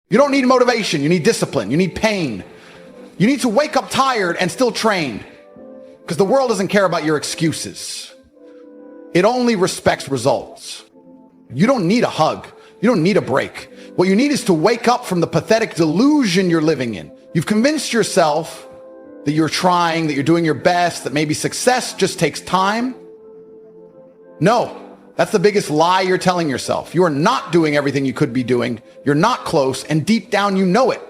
You don't need motivation. You need discipline. You need pain. You need to wake up tired and still trained, because the world doesn't care about your excuses. It only respects results. You don't need a hug. You don't need a break. What you need is to wake up from the pathetic delusion you're living in. You've convinced yourself that you're trying, that you're doing your best, that maybe success just takes time. No, that's the biggest lie you're telling yourself. You are not doing everything you could be doing. You're not close, and deep down you know it.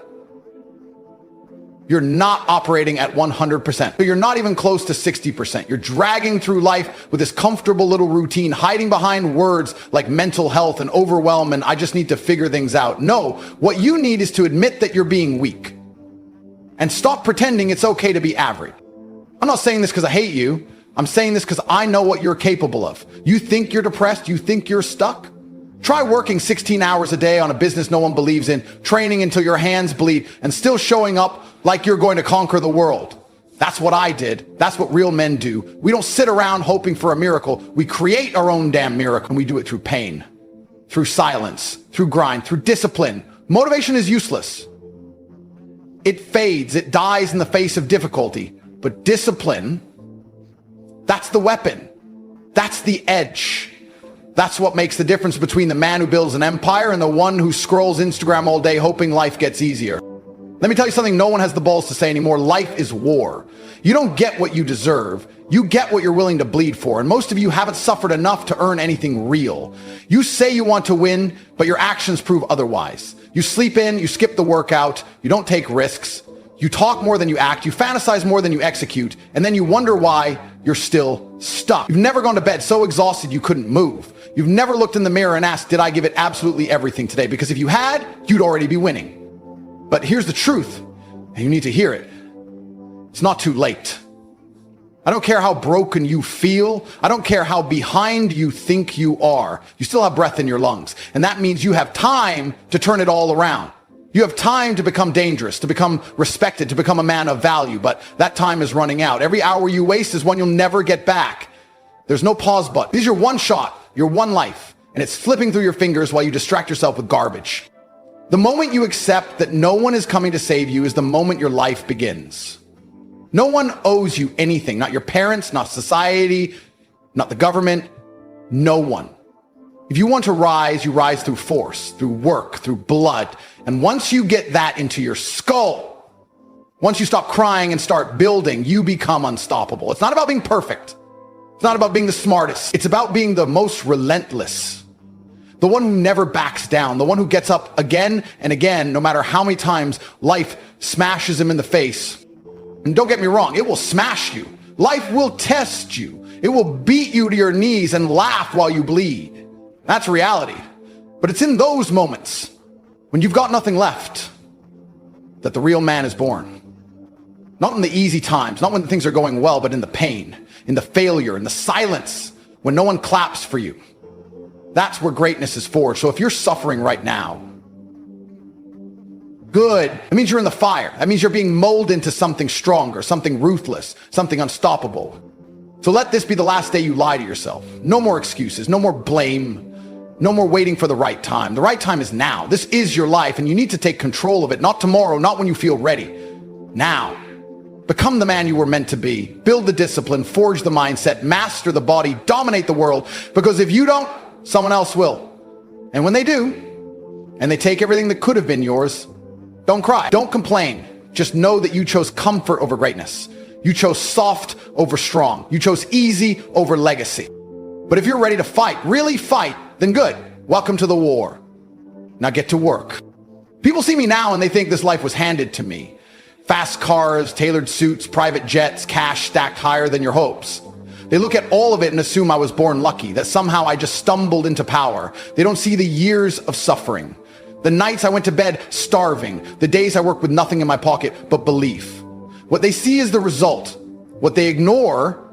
You're not operating at 100%. But you're not even close to 60%. You're dragging through life with this comfortable little routine, hiding behind words like mental health and overwhelm and I just need to figure things out. No, what you need is to admit that you're being weak and stop pretending it's okay to be average. I'm not saying this because I hate you. I'm saying this because I know what you're capable of. You think you're depressed? You think you're stuck? Try working 16 hours a day on a business no one believes in, training until your hands bleed, and still showing up like you're going to conquer the world. That's what I did. That's what real men do. We don't sit around hoping for a miracle. We create our own damn miracle, and we do it through pain, through silence, through grind, through discipline. Motivation is useless. It fades. It dies in the face of difficulty. But discipline, that's the weapon. That's the edge. That's what makes the difference between the man who builds an empire and the one who scrolls Instagram all day hoping life gets easier. Let me tell you something no one has the balls to say anymore. Life is war. You don't get what you deserve. You get what you're willing to bleed for. And most of you haven't suffered enough to earn anything real. You say you want to win, but your actions prove otherwise. You sleep in, you skip the workout, you don't take risks, you talk more than you act, you fantasize more than you execute, and then you wonder why you're still stuck. You've never gone to bed so exhausted you couldn't move. You've never looked in the mirror and asked, did I give it absolutely everything today? Because if you had, you'd already be winning. But here's the truth, and you need to hear it. It's not too late. I don't care how broken you feel. I don't care how behind you think you are. You still have breath in your lungs. And that means you have time to turn it all around. You have time to become dangerous, to become respected, to become a man of value. But that time is running out. Every hour you waste is one you'll never get back. There's no pause button. This is your one shot, your one life. And it's slipping through your fingers while you distract yourself with garbage. The moment you accept that no one is coming to save you is the moment your life begins. No one owes you anything, not your parents, not society, not the government, no one. If you want to rise, you rise through force, through work, through blood. And once you get that into your skull, once you stop crying and start building, you become unstoppable. It's not about being perfect. It's not about being the smartest. It's about being the most relentless. The one who never backs down, the one who gets up again and again, no matter how many times life smashes him in the face. And don't get me wrong, it will smash you. Life will test you. It will beat you to your knees and laugh while you bleed. That's reality. But it's in those moments when you've got nothing left that the real man is born. Not in the easy times, not when things are going well, but in the pain, in the failure, in the silence, when no one claps for you. That's where greatness is forged. So if you're suffering right now, good. It means you're in the fire. That means you're being molded into something stronger, something ruthless, something unstoppable. So let this be the last day you lie to yourself. No more excuses, no more blame, no more waiting for the right time. The right time is now. This is your life and you need to take control of it. Not tomorrow, not when you feel ready. Now. Become the man you were meant to be. Build the discipline, forge the mindset, master the body, dominate the world. Because if you don't, someone else will. And when they do, and they take everything that could have been yours, don't cry. Don't complain. Just know that you chose comfort over greatness. You chose soft over strong. You chose easy over legacy. But if you're ready to fight, really fight, then good. Welcome to the war. Now get to work. People see me now and they think this life was handed to me. Fast cars, tailored suits, private jets, cash stacked higher than your hopes. They look at all of it and assume I was born lucky, that somehow I just stumbled into power. They don't see the years of suffering. The nights I went to bed starving, the days I worked with nothing in my pocket but belief. What they see is the result. What they ignore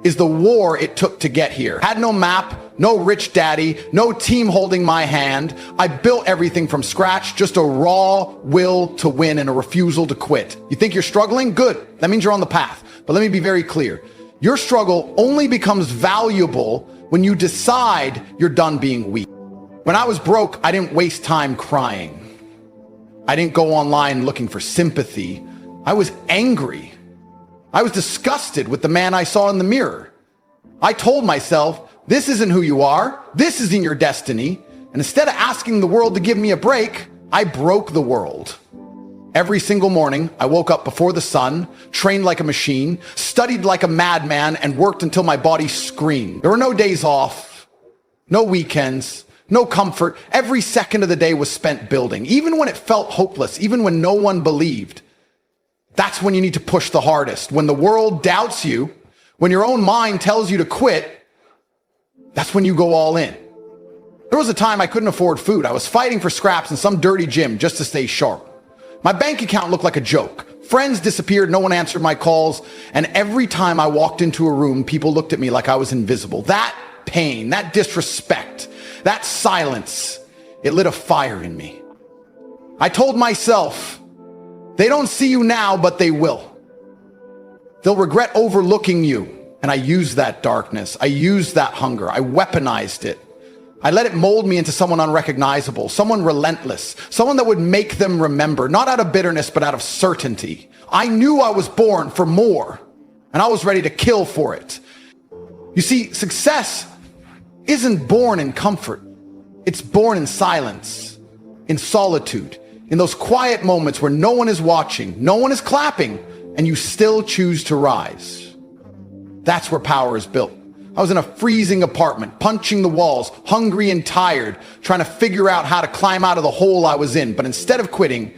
is the war it took to get here. Had no map, no rich daddy, no team holding my hand. I built everything from scratch, just a raw will to win and a refusal to quit. You think you're struggling? Good. That means you're on the path. But let me be very clear. Your struggle only becomes valuable when you decide you're done being weak. When I was broke, I didn't waste time crying. I didn't go online looking for sympathy. I was angry. I was disgusted with the man I saw in the mirror. I told myself, this isn't who you are. This isn't your destiny. And instead of asking the world to give me a break, I broke the world. Every single morning, I woke up before the sun, trained like a machine, studied like a madman, and worked until my body screamed. There were no days off, no weekends, no comfort. Every second of the day was spent building, even when it felt hopeless, even when no one believed. That's when you need to push the hardest. When the world doubts you, when your own mind tells you to quit, that's when you go all in. There was a time I couldn't afford food. I was fighting for scraps in some dirty gym just to stay sharp. My bank account looked like a joke. Friends disappeared, no one answered my calls, and every time I walked into a room, people looked at me like I was invisible. That pain, that disrespect, that silence, it lit a fire in me. I told myself, they don't see you now, but they will. They'll regret overlooking you. And I used that darkness. I used that hunger. I weaponized it. I let it mold me into someone unrecognizable, someone relentless, someone that would make them remember, not out of bitterness, but out of certainty. I knew I was born for more, and I was ready to kill for it. You see, success isn't born in comfort. It's born in silence, in solitude, in those quiet moments where no one is watching, no one is clapping, and you still choose to rise. That's where power is built. I was in a freezing apartment, punching the walls, hungry and tired, trying to figure out how to climb out of the hole I was in. But instead of quitting,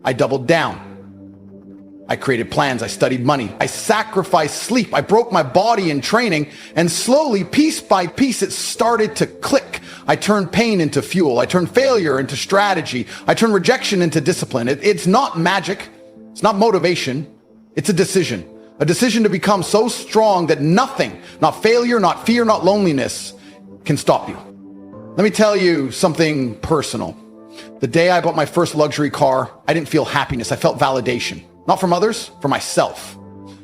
I doubled down. I created plans. I studied money. I sacrificed sleep. I broke my body in training. And slowly, piece by piece, it started to click. I turned pain into fuel. I turned failure into strategy. I turned rejection into discipline. It's not magic. It's not motivation. It's a decision. A decision to become so strong that nothing, not failure, not fear, not loneliness, can stop you. Let me tell you something personal. The day I bought my first luxury car, I didn't feel happiness. I felt validation. Not from others, for myself.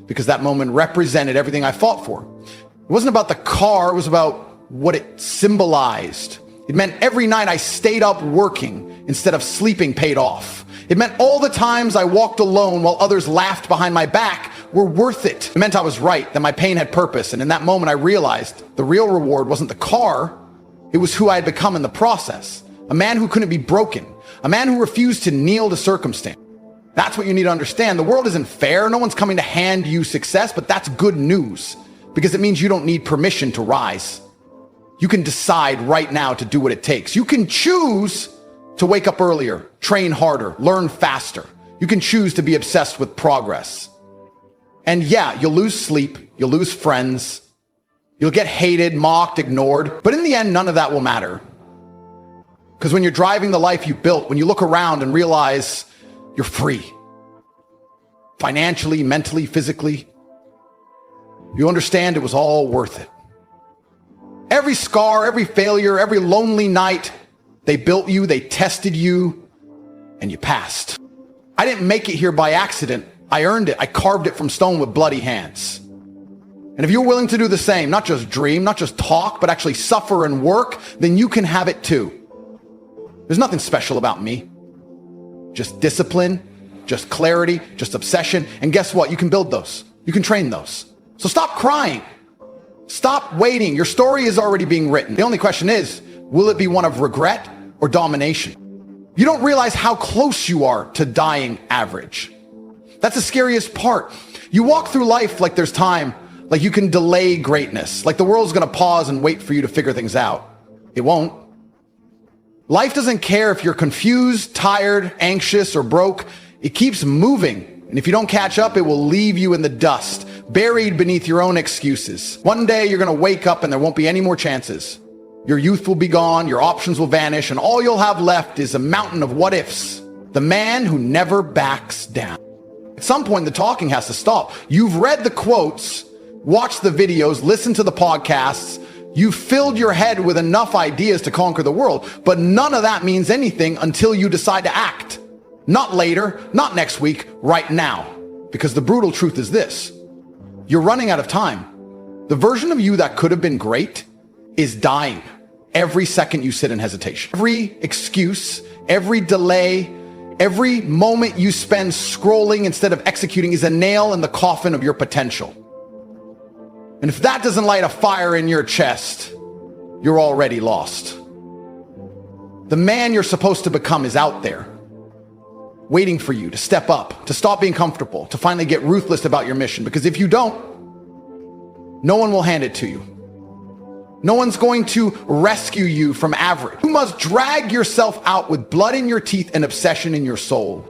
Because that moment represented everything I fought for. It wasn't about the car, it was about what it symbolized. It meant every night I stayed up working instead of sleeping paid off. It meant all the times I walked alone while others laughed behind my back were worth it. It meant I was right, that my pain had purpose. And in that moment, I realized the real reward wasn't the car. It was who I had become in the process. A man who couldn't be broken. A man who refused to kneel to circumstance. That's what you need to understand. The world isn't fair. No one's coming to hand you success, but that's good news because it means you don't need permission to rise. You can decide right now to do what it takes. You can choose to wake up earlier, train harder, learn faster. You can choose to be obsessed with progress. And yeah, you'll lose sleep, you'll lose friends, you'll get hated, mocked, ignored, but in the end, none of that will matter. Because when you're driving the life you built, when you look around and realize you're free, financially, mentally, physically, you understand it was all worth it. Every scar, every failure, every lonely night, they built you, they tested you, and you passed. I didn't make it here by accident. I earned it. I carved it from stone with bloody hands. And if you're willing to do the same, not just dream, not just talk, but actually suffer and work, then you can have it too. There's nothing special about me. Just discipline, just clarity, just obsession. And guess what? You can build those. You can train those. So stop crying. Stop waiting. Your story is already being written. The only question is, will it be one of regret or domination? You don't realize how close you are to dying average. That's the scariest part. You walk through life like there's time, like you can delay greatness, like the world's gonna pause and wait for you to figure things out. It won't. Life doesn't care if you're confused, tired, anxious, or broke. It keeps moving. And if you don't catch up, it will leave you in the dust, buried beneath your own excuses. One day you're gonna wake up and there won't be any more chances. Your youth will be gone, your options will vanish, and all you'll have left is a mountain of what ifs. The man who never backs down. At some point, the talking has to stop. You've read the quotes, watched the videos, listened to the podcasts. You've filled your head with enough ideas to conquer the world, but none of that means anything until you decide to act. Not later, not next week, right now. Because the brutal truth is this: you're running out of time. The version of you that could have been great is dying every second you sit in hesitation. Every excuse, every delay, Every moment you spend scrolling instead of executing is a nail in the coffin of your potential. And if that doesn't light a fire in your chest, you're already lost. The man you're supposed to become is out there, waiting for you to step up, to stop being comfortable, to finally get ruthless about your mission. Because if you don't, no one will hand it to you. No one's going to rescue you from average. You must drag yourself out with blood in your teeth and obsession in your soul.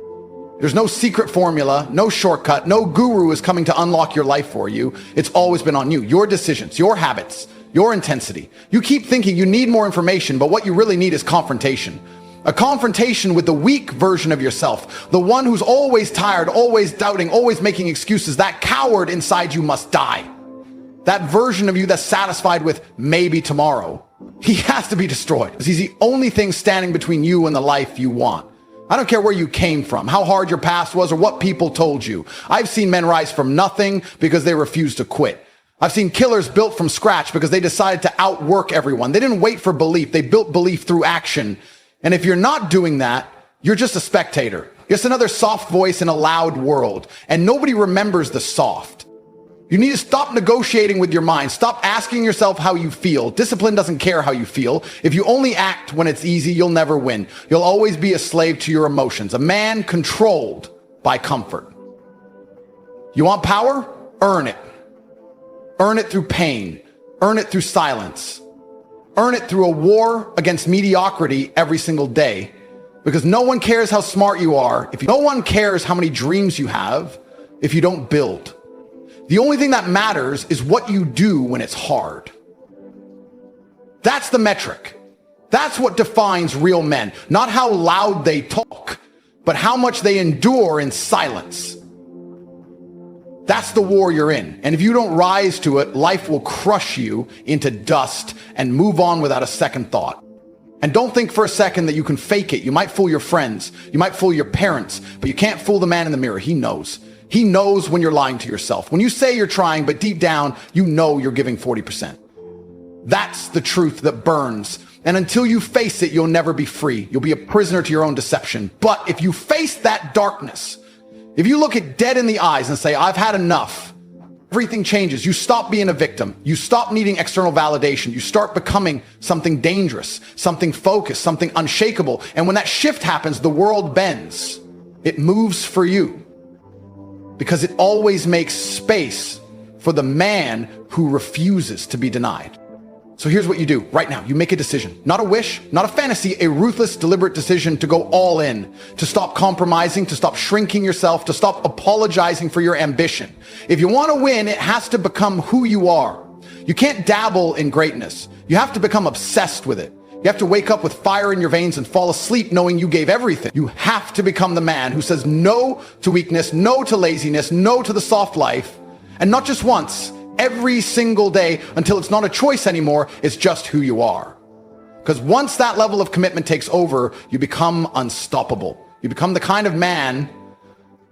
There's no secret formula, no shortcut, no guru is coming to unlock your life for you. It's always been on you. Your decisions, your habits, your intensity. You keep thinking you need more information, but what you really need is confrontation. A confrontation with the weak version of yourself, the one who's always tired, always doubting, always making excuses. That coward inside you must die. That version of you that's satisfied with maybe tomorrow. He has to be destroyed because he's the only thing standing between you and the life you want. I don't care where you came from, how hard your past was, or what people told you. I've seen men rise from nothing because they refused to quit. I've seen killers built from scratch because they decided to outwork everyone. They didn't wait for belief. They built belief through action. And if you're not doing that, you're just a spectator. Just another soft voice in a loud world. And nobody remembers the soft. You need to stop negotiating with your mind. Stop asking yourself how you feel. Discipline doesn't care how you feel. If you only act when it's easy, you'll never win. You'll always be a slave to your emotions. A man controlled by comfort. You want power? Earn it. Earn it through pain. Earn it through silence. Earn it through a war against mediocrity every single day. Because no one cares how smart you are. No one cares how many dreams you have if you don't build. The only thing that matters is what you do when it's hard. That's the metric. That's what defines real men. Not how loud they talk, but how much they endure in silence. That's the war you're in. And if you don't rise to it, life will crush you into dust and move on without a second thought. And don't think for a second that you can fake it. You might fool your friends. You might fool your parents, but you can't fool the man in the mirror. He knows. He knows when you're lying to yourself. When you say you're trying, but deep down, you know you're giving 40%. That's the truth that burns. And until you face it, you'll never be free. You'll be a prisoner to your own deception. But if you face that darkness, if you look it dead in the eyes and say, I've had enough, everything changes. You stop being a victim. You stop needing external validation. You start becoming something dangerous, something focused, something unshakable. And when that shift happens, the world bends. It moves for you. Because it always makes space for the man who refuses to be denied. So here's what you do right now. You make a decision, not a wish, not a fantasy, a ruthless, deliberate decision to go all in, to stop compromising, to stop shrinking yourself, to stop apologizing for your ambition. If you want to win, it has to become who you are. You can't dabble in greatness. You have to become obsessed with it. You have to wake up with fire in your veins and fall asleep knowing you gave everything. You have to become the man who says no to weakness, no to laziness, no to the soft life. And not just once, every single day until it's not a choice anymore, it's just who you are. Because once that level of commitment takes over, you become unstoppable. You become the kind of man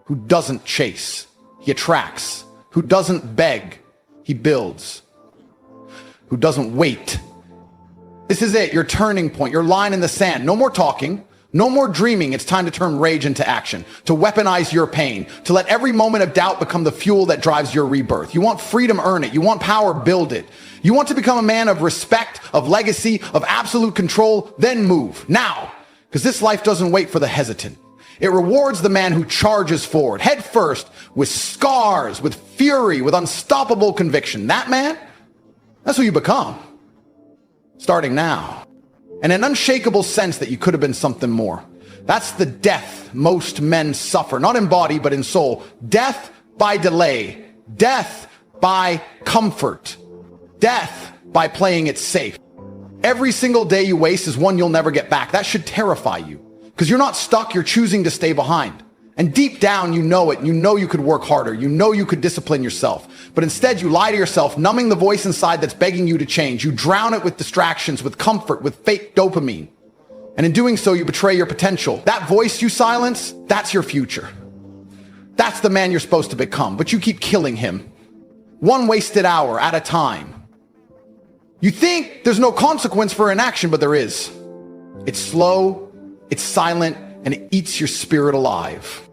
who doesn't chase, he attracts. Who doesn't beg, he builds. Who doesn't wait. This is it, your turning point, your line in the sand. No more talking, no more dreaming. It's time to turn rage into action, to weaponize your pain, to let every moment of doubt become the fuel that drives your rebirth. You want freedom, earn it. You want power, build it. You want to become a man of respect, of legacy, of absolute control, then move now. Because this life doesn't wait for the hesitant. It rewards the man who charges forward, head first, with scars, with fury, with unstoppable conviction. That man, that's who you become. Starting now. And an unshakable sense that you could have been something more. That's the death most men suffer, not in body, but in soul. Death by delay. Death by comfort. Death by playing it safe. Every single day you waste is one you'll never get back. That should terrify you. Because you're not stuck, you're choosing to stay behind. And deep down, you know it. You know you could work harder. You know you could discipline yourself. But instead, you lie to yourself, numbing the voice inside that's begging you to change. You drown it with distractions, with comfort, with fake dopamine. And in doing so, you betray your potential. That voice you silence, that's your future. That's the man you're supposed to become. But you keep killing him. One wasted hour at a time. You think there's no consequence for inaction, but there is. It's slow, it's silent, and it eats your spirit alive.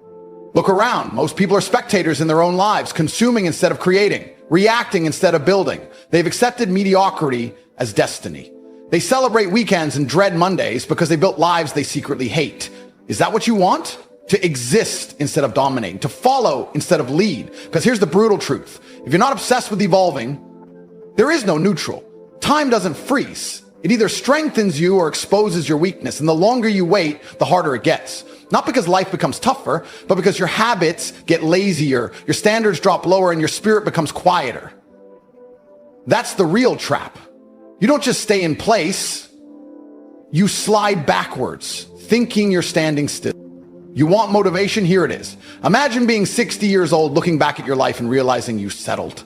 Look around. Most people are spectators in their own lives, consuming instead of creating, reacting instead of building. They've accepted mediocrity as destiny. They celebrate weekends and dread Mondays because they built lives they secretly hate. Is that what you want? To exist instead of dominating, to follow instead of lead. Because here's the brutal truth. If you're not obsessed with evolving, there is no neutral. Time doesn't freeze. It either strengthens you or exposes your weakness. And the longer you wait, the harder it gets. Not because life becomes tougher, but because your habits get lazier, your standards drop lower, and your spirit becomes quieter. That's the real trap. You don't just stay in place. You slide backwards, thinking you're standing still. You want motivation? Here it is. Imagine being 60 years old, looking back at your life and realizing you settled.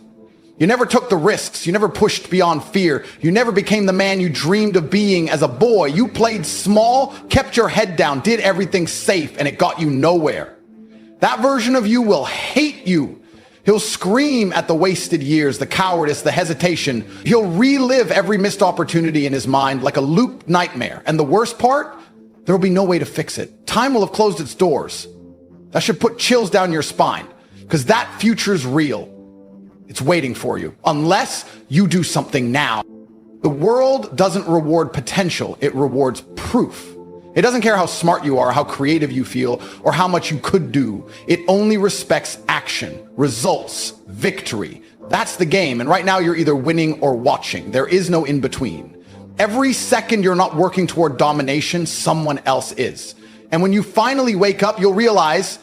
You never took the risks. You never pushed beyond fear. You never became the man you dreamed of being as a boy. You played small, kept your head down, did everything safe, and it got you nowhere. That version of you will hate you. He'll scream at the wasted years, the cowardice, the hesitation. He'll relive every missed opportunity in his mind like a looped nightmare. And the worst part, there will be no way to fix it. Time will have closed its doors. That should put chills down your spine, because that future's real. It's waiting for you, unless you do something now. The world doesn't reward potential, it rewards proof. It doesn't care how smart you are, how creative you feel, or how much you could do. It only respects action, results, victory. That's the game, and right now you're either winning or watching. There is no in between. Every second you're not working toward domination, someone else is. And when you finally wake up, you'll realize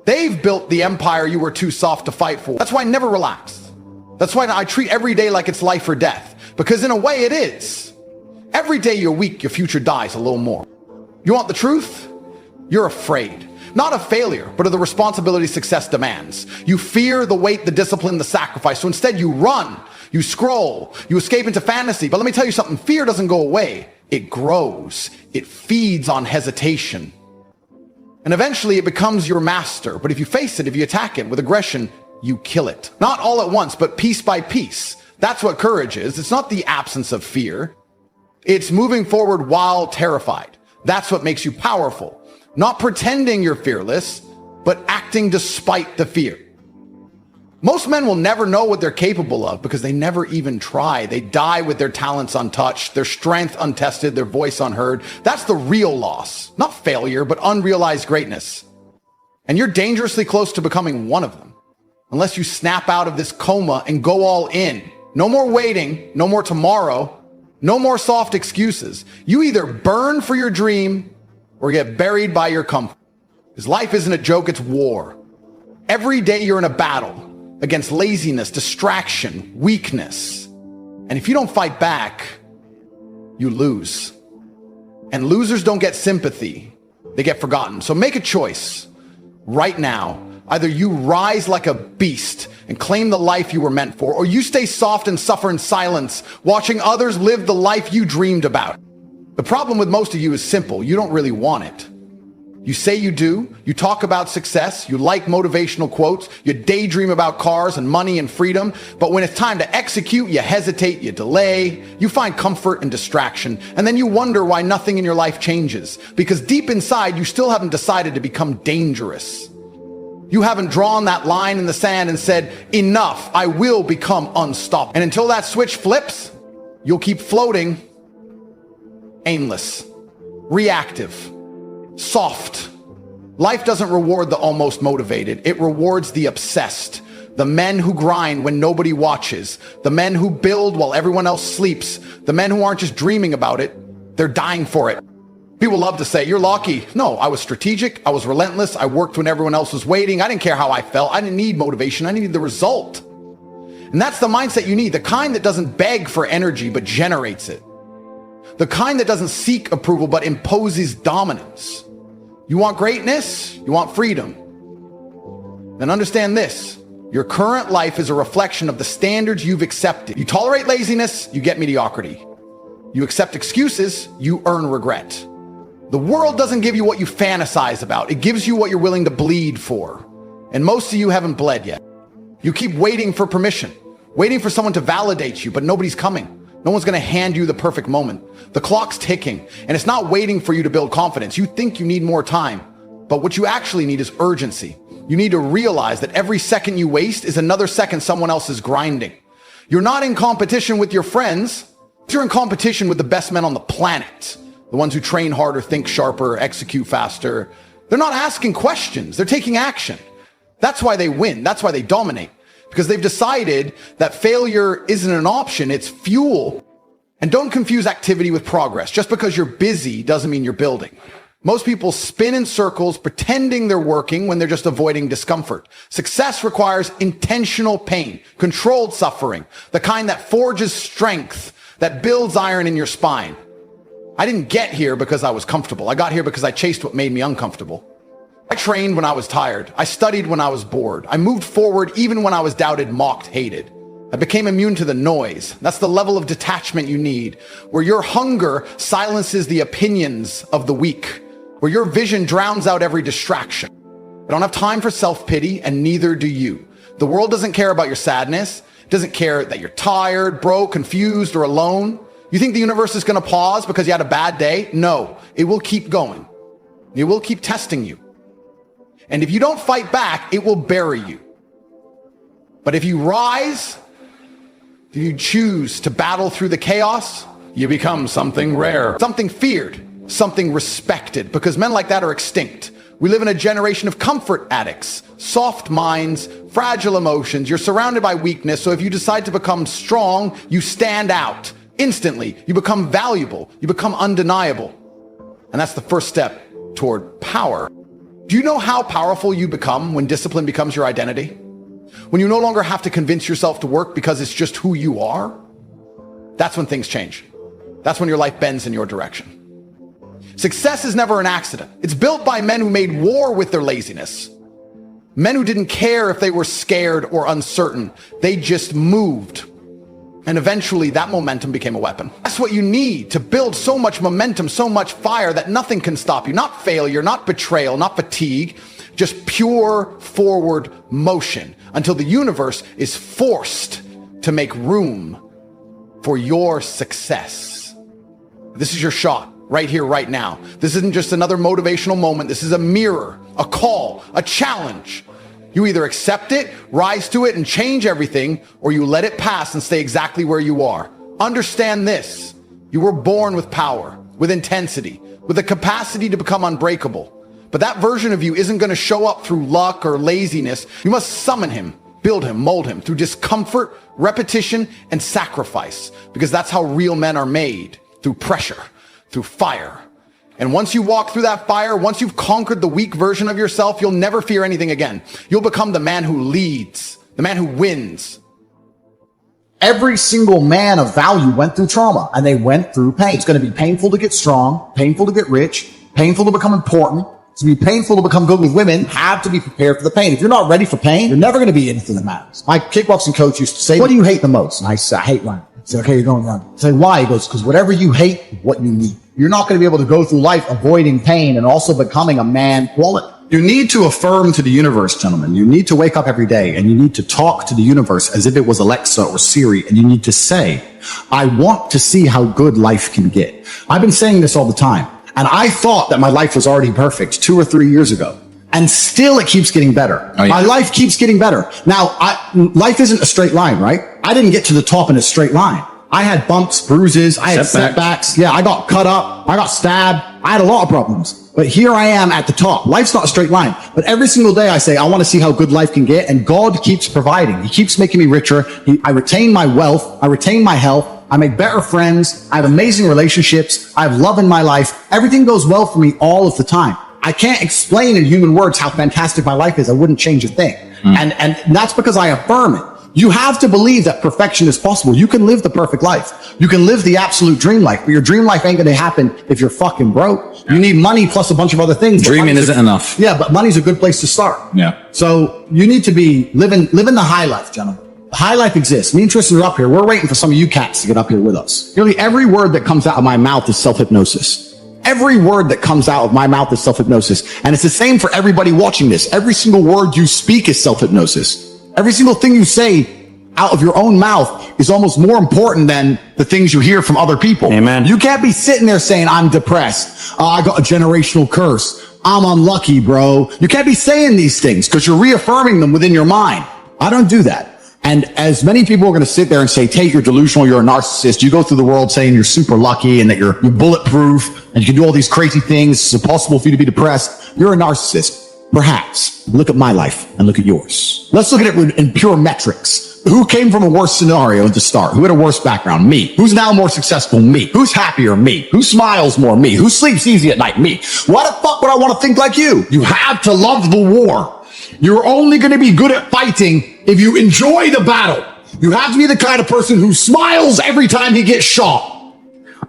they've built the empire you were too soft to fight for. That's why I never relax. That's why I treat every day like it's life or death. Because in a way it is. Every day you're weak, your future dies a little more. You want the truth? You're afraid. Not of failure, but of the responsibility success demands. You fear the weight, the discipline, the sacrifice. So instead you run, you scroll, you escape into fantasy. But let me tell you something, fear doesn't go away. It grows. It feeds on hesitation. And eventually it becomes your master. But if you face it, if you attack it with aggression, you kill it. Not all at once, but piece by piece. That's what courage is. It's not the absence of fear. It's moving forward while terrified. That's what makes you powerful. Not pretending you're fearless, but acting despite the fear. Most men will never know what they're capable of because they never even try. They die with their talents untouched, their strength untested, their voice unheard. That's the real loss. Not failure, but unrealized greatness. And you're dangerously close to becoming one of them. Unless you snap out of this coma and go all in. No more waiting, no more tomorrow, no more soft excuses. You either burn for your dream or get buried by your comfort. Because life isn't a joke, it's war. Every day you're in a battle against laziness, distraction, weakness. And if you don't fight back, you lose. And losers don't get sympathy, they get forgotten. So make a choice right now. Either you rise like a beast and claim the life you were meant for, or you stay soft and suffer in silence, watching others live the life you dreamed about. The problem with most of you is simple. You don't really want it. You say you do, you talk about success, you like motivational quotes, you daydream about cars and money and freedom, but when it's time to execute, you hesitate, you delay, you find comfort and distraction, and then you wonder why nothing in your life changes. Because deep inside, you still haven't decided to become dangerous. You haven't drawn that line in the sand and said, enough, I will become unstoppable. And until that switch flips, you'll keep floating, aimless, reactive, soft. Life doesn't reward the almost motivated. It rewards the obsessed. The men who grind when nobody watches. The men who build while everyone else sleeps. The men who aren't just dreaming about it, they're dying for it. People love to say, you're lucky. No, I was strategic. I was relentless. I worked when everyone else was waiting. I didn't care how I felt. I didn't need motivation. I needed the result. And that's the mindset you need. The kind that doesn't beg for energy, but generates it. The kind that doesn't seek approval, but imposes dominance. You want greatness? You want freedom? Then understand this. Your current life is a reflection of the standards you've accepted. You tolerate laziness, you get mediocrity. You accept excuses, you earn regret. The world doesn't give you what you fantasize about. It gives you what you're willing to bleed for. And most of you haven't bled yet. You keep waiting for permission, waiting for someone to validate you, but nobody's coming. No one's going to hand you the perfect moment. The clock's ticking, and it's not waiting for you to build confidence. You think you need more time, but what you actually need is urgency. You need to realize that every second you waste is another second someone else is grinding. You're not in competition with your friends. You're in competition with the best men on the planet. The ones who train harder, think sharper, execute faster. They're not asking questions. They're taking action. That's why they win. That's why they dominate. Because they've decided that failure isn't an option, it's fuel. And don't confuse activity with progress. Just because you're busy doesn't mean you're building. Most people spin in circles pretending they're working when they're just avoiding discomfort. Success requires intentional pain, controlled suffering, the kind that forges strength, that builds iron in your spine. I didn't get here because I was comfortable. I got here because I chased what made me uncomfortable. I trained when I was tired. I studied when I was bored. I moved forward even when I was doubted, mocked, hated. I became immune to the noise. That's the level of detachment you need, where your hunger silences the opinions of the weak, where your vision drowns out every distraction. I don't have time for self-pity, and neither do you. The world doesn't care about your sadness. It doesn't care that you're tired, broke, confused, or alone. You think the universe is going to pause because you had a bad day? No, it will keep going. It will keep testing you. And if you don't fight back, it will bury you. But if you rise, if you choose to battle through the chaos, you become something rare, something feared, something respected, because men like that are extinct. We live in a generation of comfort addicts, soft minds, fragile emotions. You're surrounded by weakness, so if you decide to become strong, you stand out. Instantly, you become valuable, you become undeniable. And that's the first step toward power. Do you know how powerful you become when discipline becomes your identity? When you no longer have to convince yourself to work because it's just who you are? That's when things change. That's when your life bends in your direction. Success is never an accident. It's built by men who made war with their laziness. Men who didn't care if they were scared or uncertain. They just moved. And eventually that momentum became a weapon. That's what you need to build so much momentum, so much fire that nothing can stop you. Not failure, not betrayal, not fatigue, just pure forward motion until the universe is forced to make room for your success. This is your shot right here, right now. This isn't just another motivational moment. This is a mirror, a call, a challenge. You either accept it, rise to it, and change everything, or you let it pass and stay exactly where you are. Understand this. You were born with power, with intensity, with the capacity to become unbreakable. But that version of you isn't going to show up through luck or laziness. You must summon him, build him, mold him through discomfort, repetition, and sacrifice. Because that's how real men are made, through pressure, through fire. And once you walk through that fire, once you've conquered the weak version of yourself, you'll never fear anything again. You'll become the man who leads, the man who wins. Every single man of value went through trauma, and they went through pain. It's going to be painful to get strong, painful to get rich, painful to become important. It's going to be painful to become good with women. Have to be prepared for the pain. If you're not ready for pain, you're never going to be anything that matters. My kickboxing coach used to say, what do you hate the most? And I said, I hate running. He said, okay, you're going to run. I said, why? He goes, because whatever you hate, what you need. You're not going to be able to go through life avoiding pain and also becoming a man quality. You need to affirm to the universe, gentlemen. You need to wake up every day and you need to talk to the universe as if it was Alexa or Siri, and you need to say, I want to see how good life can get. I've been saying this all the time, and I thought that my life was already perfect 2 or 3 years ago. And still it keeps getting better. Oh, yeah. My life keeps getting better. Now, life isn't a straight line, right? I didn't get to the top in a straight line. I had bumps, bruises, I had setbacks. Yeah, I got cut up, I got stabbed. I had a lot of problems. But here I am at the top. Life's not a straight line. But every single day I say, I want to see how good life can get. And God keeps providing. He keeps making me richer. I retain my wealth. I retain my health. I make better friends. I have amazing relationships. I have love in my life. Everything goes well for me all of the time. I can't explain in human words how fantastic my life is. I wouldn't change a thing. And that's because I affirm it. You have to believe that perfection is possible. You can live the perfect life. You can live the absolute dream life, but your dream life ain't going to happen if you're fucking broke. You need money plus a bunch of other things. Dreaming isn't enough. Yeah, but money's a good place to start. Yeah. So you need to be living the high life, gentlemen. The high life exists. Me and Tristan are up here. We're waiting for some of you cats to get up here with us. Nearly every word that comes out of my mouth is self-hypnosis. Every word that comes out of my mouth is self-hypnosis. And it's the same for everybody watching this. Every single word you speak is self-hypnosis. Every single thing you say out of your own mouth is almost more important than the things you hear from other people. Amen. You can't be sitting there saying, I'm depressed. I got a generational curse. I'm unlucky, bro. You can't be saying these things because you're reaffirming them within your mind. I don't do that. And as many people are going to sit there and say, Tate, you're delusional, you're a narcissist. You go through the world saying you're super lucky and that you're bulletproof and you can do all these crazy things. It's impossible for you to be depressed. You're a narcissist. Perhaps. Look at my life and look at yours. Let's look at it in pure metrics. Who came from a worse scenario to start? Who had a worse background? Me. Who's now more successful? Me. Who's happier? Me. Who smiles more? Me. Who sleeps easy at night? Me. Why the fuck would I want to think like you? You have to love the war. You're only going to be good at fighting if you enjoy the battle. You have to be the kind of person who smiles every time he gets shot.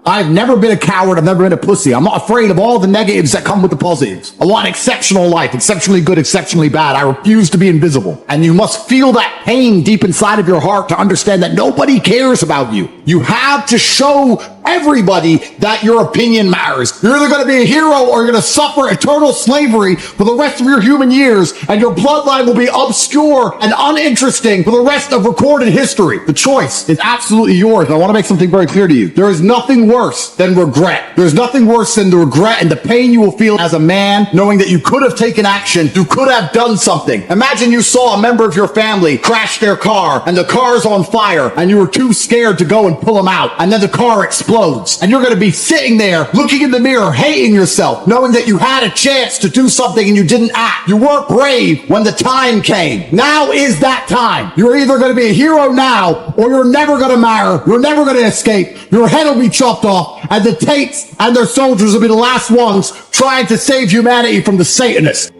I've never been a coward. I've never been a pussy. I'm not afraid of all the negatives that come with the positives. I want exceptional life, exceptionally good, exceptionally bad. I refuse to be invisible. And you must feel that pain deep inside of your heart to understand that nobody cares about you. You have to show everybody that your opinion matters. You're either going to be a hero or you're going to suffer eternal slavery for the rest of your human years, and your bloodline will be obscure and uninteresting for the rest of recorded history. The choice is absolutely yours. And I want to make something very clear to you. There is nothing worse than regret. There's nothing worse than the regret and the pain you will feel as a man knowing that you could have taken action, you could have done something. Imagine you saw a member of your family crash their car and the car's on fire and you were too scared to go and pull them out, and then the car explodes. And you're going to be sitting there looking in the mirror, hating yourself, knowing that you had a chance to do something and you didn't act. You weren't brave when the time came. Now is that time. You're either going to be a hero now or you're never going to matter. You're never going to escape. Your head will be chopped off, and the Tates and their soldiers will be the last ones trying to save humanity from the Satanists.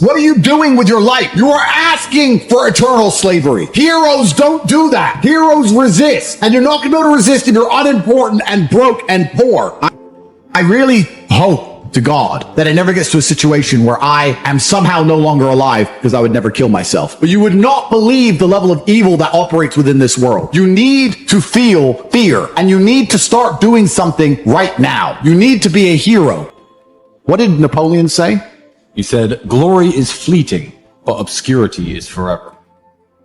What are you doing with your life? You are asking for eternal slavery. Heroes don't do that. Heroes resist. And you're not going to be able to resist if you're unimportant and broke and poor. I really hope to God that it never gets to a situation where I am somehow no longer alive, because I would never kill myself. But you would not believe the level of evil that operates within this world. You need to feel fear, and you need to start doing something right now. You need to be a hero. What did Napoleon say? He said, glory is fleeting, but obscurity is forever.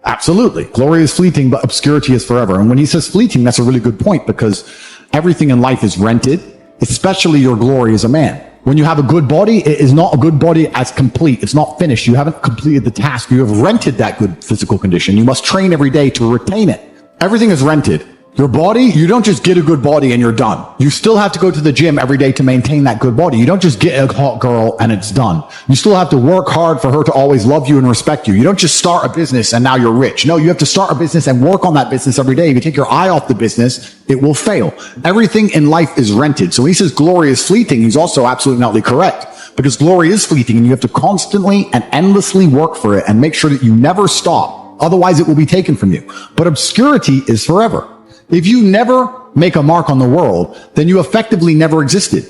Absolutely. Glory is fleeting, but obscurity is forever. And when he says fleeting, that's a really good point, because everything in life is rented, especially your glory as a man. When you have a good body, it is not a good body as complete. It's not finished. You haven't completed the task. You have rented that good physical condition. You must train every day to retain it. Everything is rented. Your body, you don't just get a good body and you're done. You still have to go to the gym every day to maintain that good body. You don't just get a hot girl and it's done. You still have to work hard for her to always love you and respect you. You don't just start a business and now you're rich. No, you have to start a business and work on that business every day. If you take your eye off the business, it will fail. Everything in life is rented. So when he says glory is fleeting, he's also absolutely not correct, because glory is fleeting and you have to constantly and endlessly work for it and make sure that you never stop. Otherwise, it will be taken from you. But obscurity is forever. If you never make a mark on the world, then you effectively never existed.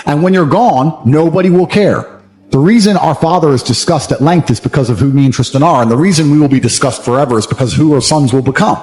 And when you're gone, nobody will care. The reason our Father is discussed at length is because of who me and Tristan are. And the reason we will be discussed forever is because who our sons will become.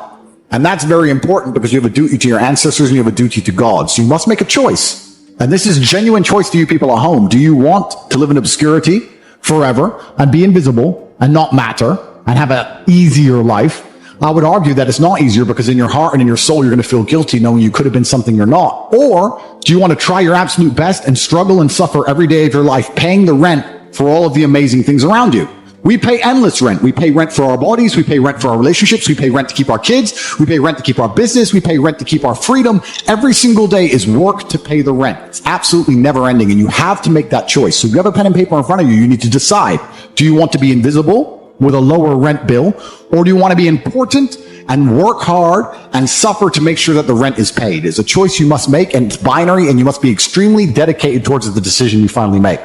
And that's very important, because you have a duty to your ancestors and you have a duty to God. So you must make a choice. And this is a genuine choice to you people at home. Do you want to live in obscurity forever and be invisible and not matter and have an easier life? I would argue that it's not easier, because in your heart and in your soul, you're going to feel guilty knowing you could have been something you're not. Or do you want to try your absolute best and struggle and suffer every day of your life, paying the rent for all of the amazing things around you? We pay endless rent. We pay rent for our bodies. We pay rent for our relationships. We pay rent to keep our kids. We pay rent to keep our business. We pay rent to keep our freedom. Every single day is work to pay the rent. It's absolutely never ending, and you have to make that choice. So if you have a pen and paper in front of you, you need to decide. Do you want to be invisible with a lower rent bill, or do you want to be important and work hard and suffer to make sure that the rent is paid? It's a choice you must make, and it's binary, and you must be extremely dedicated towards the decision you finally make.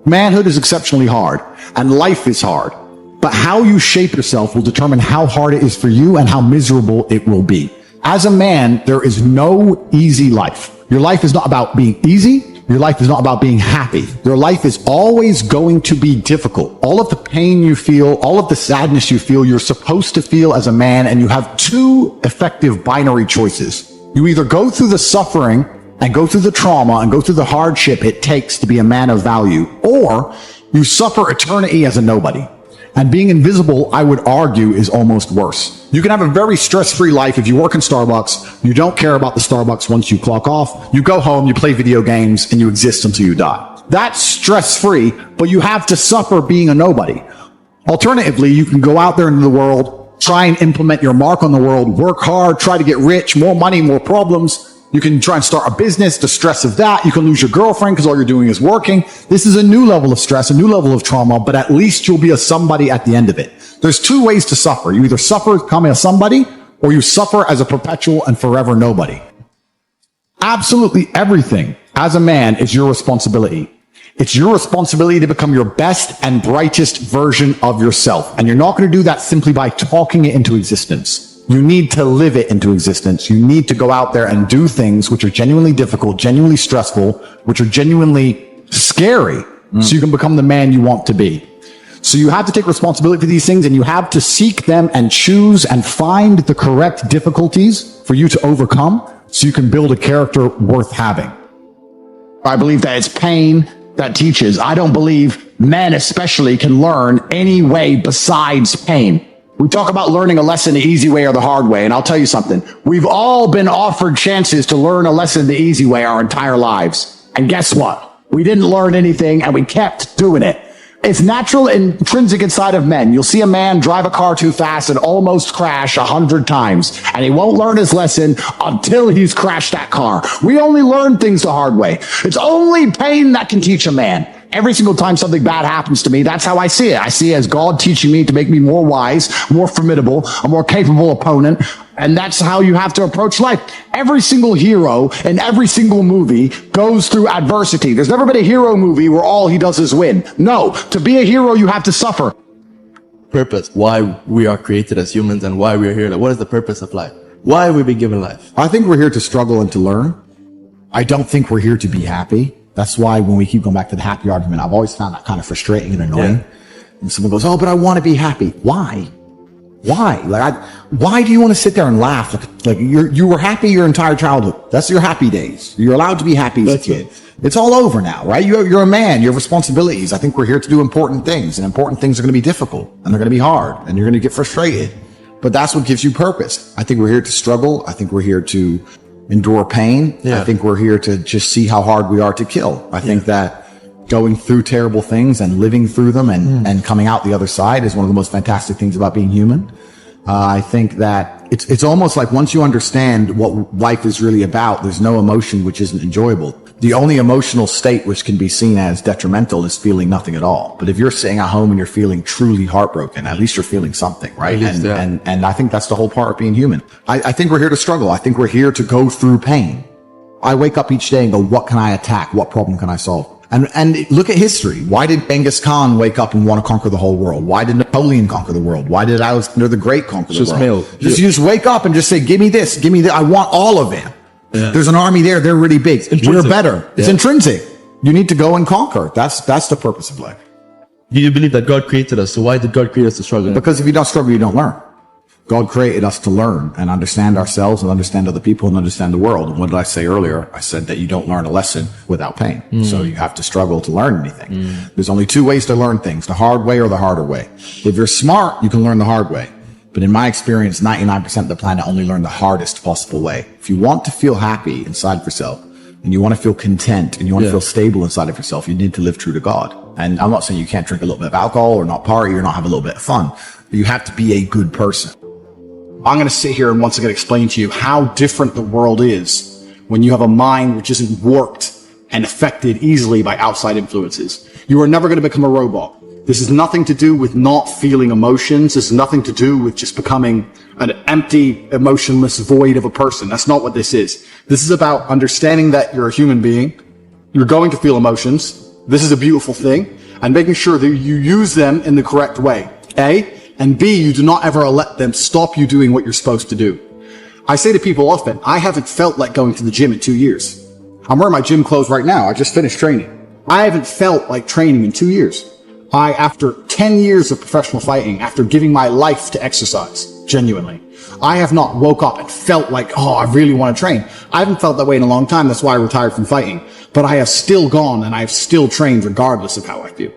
Manhood is exceptionally hard, and life is hard, but how you shape yourself will determine how hard it is for you and how miserable it will be. As a man, there is no easy life. Your life is not about being easy. Your life is not about being happy. Your life is always going to be difficult. All of the pain you feel, all of the sadness you feel, you're supposed to feel as a man, and you have two effective binary choices. You either go through the suffering and go through the trauma and go through the hardship it takes to be a man of value, or you suffer eternity as a nobody. And being invisible, I would argue, is almost worse. You can have a very stress-free life if you work in Starbucks, you don't care about the Starbucks once you clock off, you go home, you play video games, and you exist until you die. That's stress-free, but you have to suffer being a nobody. Alternatively, you can go out there into the world, try and implement your mark on the world, work hard, try to get rich, more money, more problems. You can try and start a business, the stress of that. You can lose your girlfriend because all you're doing is working. This is a new level of stress, a new level of trauma, but at least you'll be a somebody at the end of it. There's two ways to suffer. You either suffer becoming a somebody, or you suffer as a perpetual and forever nobody. Absolutely everything as a man is your responsibility. It's your responsibility to become your best and brightest version of yourself. And you're not going to do that simply by talking it into existence. You need to live it into existence. You need to go out there and do things which are genuinely difficult, genuinely stressful, which are genuinely scary, so you can become the man you want to be. So you have to take responsibility for these things, and you have to seek them and choose and find the correct difficulties for you to overcome so you can build a character worth having. I believe that it's pain that teaches. I don't believe men especially can learn any way besides pain. We talk about learning a lesson the easy way or the hard way, and I'll tell you something. We've all been offered chances to learn a lesson the easy way our entire lives. And guess what? We didn't learn anything, and we kept doing it. It's natural and intrinsic inside of men. You'll see a man drive a car too fast and almost crash 100 times, and he won't learn his lesson until he's crashed that car. We only learn things the hard way. It's only pain that can teach a man. Every single time something bad happens to me, that's how I see it. I see it as God teaching me to make me more wise, more formidable, a more capable opponent. And that's how you have to approach life. Every single hero in every single movie goes through adversity. There's never been a hero movie where all he does is win. No, to be a hero, you have to suffer. Purpose, why we are created as humans and why we are here. What is the purpose of life? Why have we been given life? I think we're here to struggle and to learn. I don't think we're here to be happy. That's why when we keep going back to the happy argument, I've always found that kind of frustrating and annoying. Yeah. And someone goes, oh, but I want to be happy. Why? Why? Why do you want to sit there and laugh? Like you were happy your entire childhood. That's your happy days. You're allowed to be happy as a kid. It's all over now, right? You're a man. You have responsibilities. I think we're here to do important things, and important things are going to be difficult, and they're going to be hard, and you're going to get frustrated. But that's what gives you purpose. I think we're here to struggle. I think we're here to endure pain. Yeah. I think we're here to just see how hard we are to kill. I think that going through terrible things and living through them and coming out the other side is one of the most fantastic things about being human. I think that it's almost like once you understand what life is really about, there's no emotion which isn't enjoyable. The only emotional state which can be seen as detrimental is feeling nothing at all. But if you're sitting at home and you're feeling truly heartbroken, at least you're feeling something, right? And I think that's the whole part of being human. I think we're here to struggle. I think we're here to go through pain. I wake up each day and go, what can I attack? What problem can I solve? And look at history. Why did Genghis Khan wake up and want to conquer the whole world? Why did Napoleon conquer the world? Why did Alexander the Great conquer the world? Just wake up and just say, give me this, give me that. I want all of it. Yeah. There's an army there. They're really big. We're better. It's intrinsic. You need to go and conquer. That's the purpose of life. Do you believe that God created us? So why did God create us to struggle? Because if you don't struggle, you don't learn. God created us to learn and understand ourselves and understand other people and understand the world. And what did I say earlier? I said that you don't learn a lesson without pain. So you have to struggle to learn anything. There's only two ways to learn things, the hard way or the harder way. If you're smart, you can learn the hard way. But in my experience, 99% of the planet only learn the hardest possible way. If you want to feel happy inside of yourself, and you want to feel content, and you want to feel stable inside of yourself, you need to live true to God. And I'm not saying you can't drink a little bit of alcohol or not party or not have a little bit of fun, but you have to be a good person. I'm going to sit here and once again explain to you how different the world is when you have a mind which isn't warped and affected easily by outside influences. You are never going to become a robot. This has nothing to do with not feeling emotions. This has nothing to do with just becoming an empty, emotionless void of a person. That's not what this is. This is about understanding that you're a human being. You're going to feel emotions. This is a beautiful thing. And making sure that you use them in the correct way. A. And B, you do not ever let them stop you doing what you're supposed to do. I say to people often, I haven't felt like going to the gym in 2 years. I'm wearing my gym clothes right now. I just finished training. I haven't felt like training in 2 years. After 10 years of professional fighting, after giving my life to exercise, genuinely, I have not woke up and felt like, oh, I really want to train. I haven't felt that way in a long time. That's why I retired from fighting. But I have still gone and I have still trained regardless of how I feel.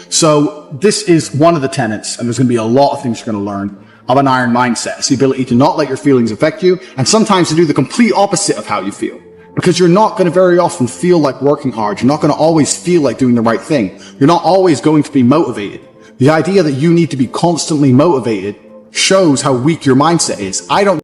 So this is one of the tenets, and there's going to be a lot of things you're going to learn of an iron mindset. It's the ability to not let your feelings affect you, and sometimes to do the complete opposite of how you feel. Because you're not going to very often feel like working hard. You're not going to always feel like doing the right thing. You're not always going to be motivated. The idea that you need to be constantly motivated shows how weak your mindset is. I don't